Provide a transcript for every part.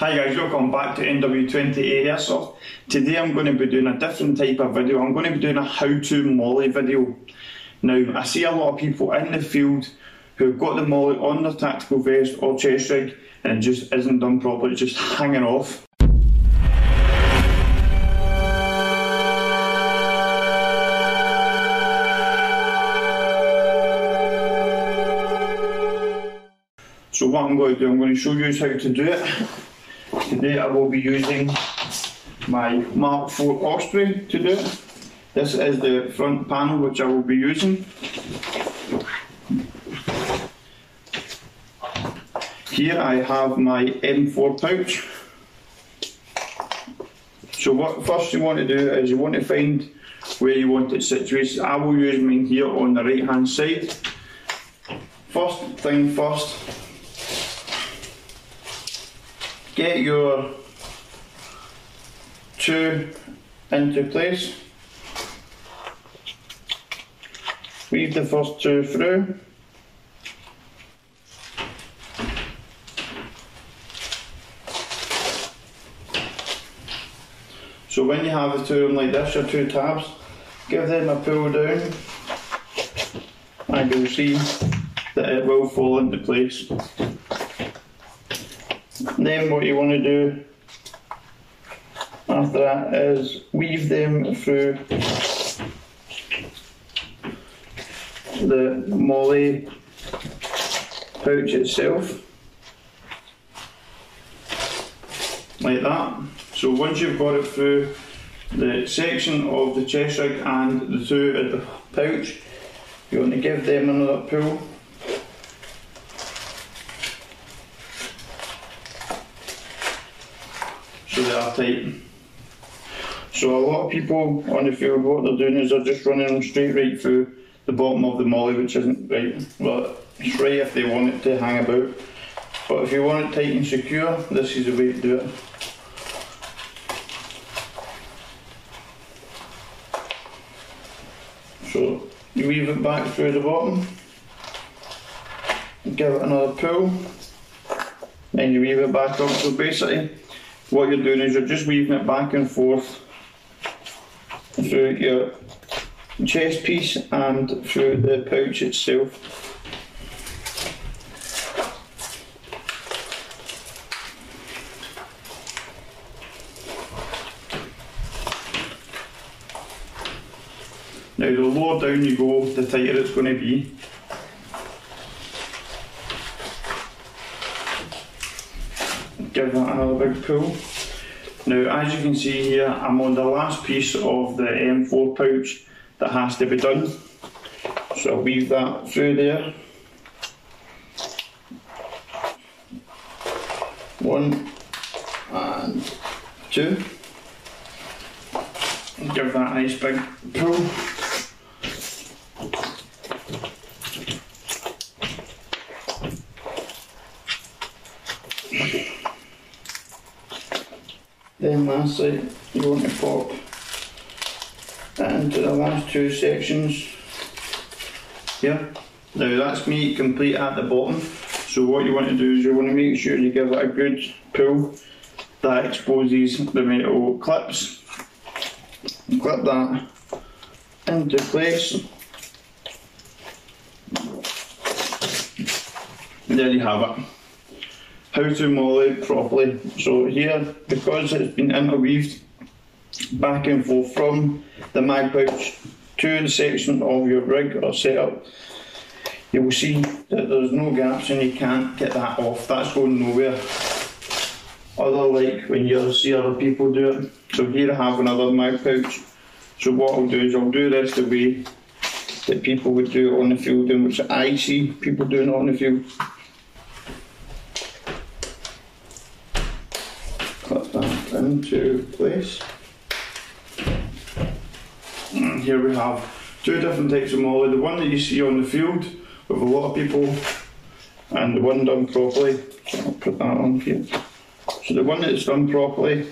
Hi guys, welcome back to NW20 AIRSOFT. Today I'm going to be doing a different type of video. I'm going to be doing a how-to MOLLE video. Now, I see a lot of people in the field who've got the MOLLE on their tactical vest or chest rig and it just isn't done properly, it's just hanging off. So what I'm going to do, I'm going to show you how to do it. Today I will be using my Mark IV Osprey to do it. This is the front panel which I will be using. Here I have my M4 pouch. So what first you want to do is you want to find where you want it situated. I will use mine here on the right hand side. First thing first, get your two into place, weave the first two through, so when you have the two of them like this, your two tabs, give them a pull down and you'll see that it will fall into place. Then what you want to do after that is weave them through the MOLLE pouch itself, like that. So once you've got it through the section of the chest rig and the two at the pouch, you want to give them another pull. So they are tight. So a lot of people on the field, what they're doing is they're just running them straight right through the bottom of the MOLLE, which isn't right. Well, it's right if they want it to hang about. But if you want it tight and secure, this is the way to do it. So you weave it back through the bottom, give it another pull, then you weave it back up. So basically, what you're doing is you're just weaving it back and forth through your chest piece and through the pouch itself. Now the lower down you go, the tighter it's going to be. Give that another big pull. Now as you can see here, I'm on the last piece of the M4 pouch that has to be done. So I'll weave that through there. One and two. And give that a nice big pull. Then lastly, you want to pop into the last two sections here. Now that's me complete at the bottom, so what you want to do is you want to make sure you give it a good pull that exposes the metal clips. Clip that into place. And there you have it. How to MOLLE properly. So here, because it's been interweaved back and forth from the mag pouch to the section of your rig or setup, you will see that there's no gaps and you can't get that off. That's going nowhere. Other like when you see other people do it. So here I have another mag pouch. So what I'll do is I'll do this the way that people would do it on the field, and which I see people doing it on the field. Clip that into place. And here we have two different types of MOLLE. The one that you see on the field with a lot of people, and the one done properly. So I'll put that on here. So the one that's done properly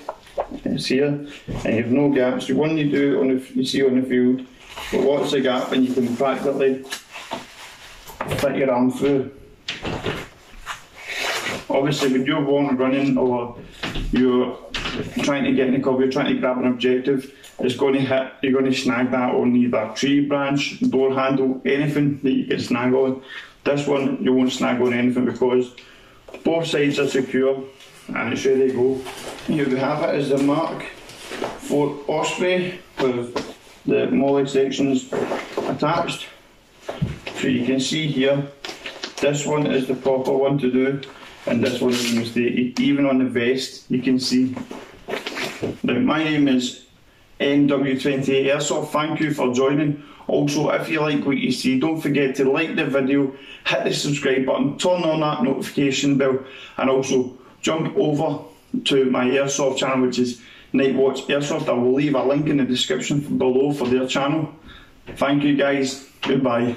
is here, and you have no gaps. The one you do on the, you see on the field, but what's the gap, and you can practically fit your arm through. Obviously when you're running or you're trying to get in the cover, you're trying to grab an objective, it's going to hit, you're going to snag that on either tree branch, door handle, anything that you can snag on. This one you won't snag on anything because both sides are secure and it's ready to go. Here we have it as the Mark IV Osprey with the MOLLE sections attached. So you can see here, this one is the proper one to do and this one is a mistake. Even on the vest you can see. Now my name is NW28 Airsoft. Thank you for joining. Also, if you like what you see, don't forget to like the video, hit the subscribe button, turn on that notification bell, and also jump over to my Airsoft channel, which is Nightwatch Airsoft. I will leave a link in the description below for their channel. Thank you guys. Goodbye.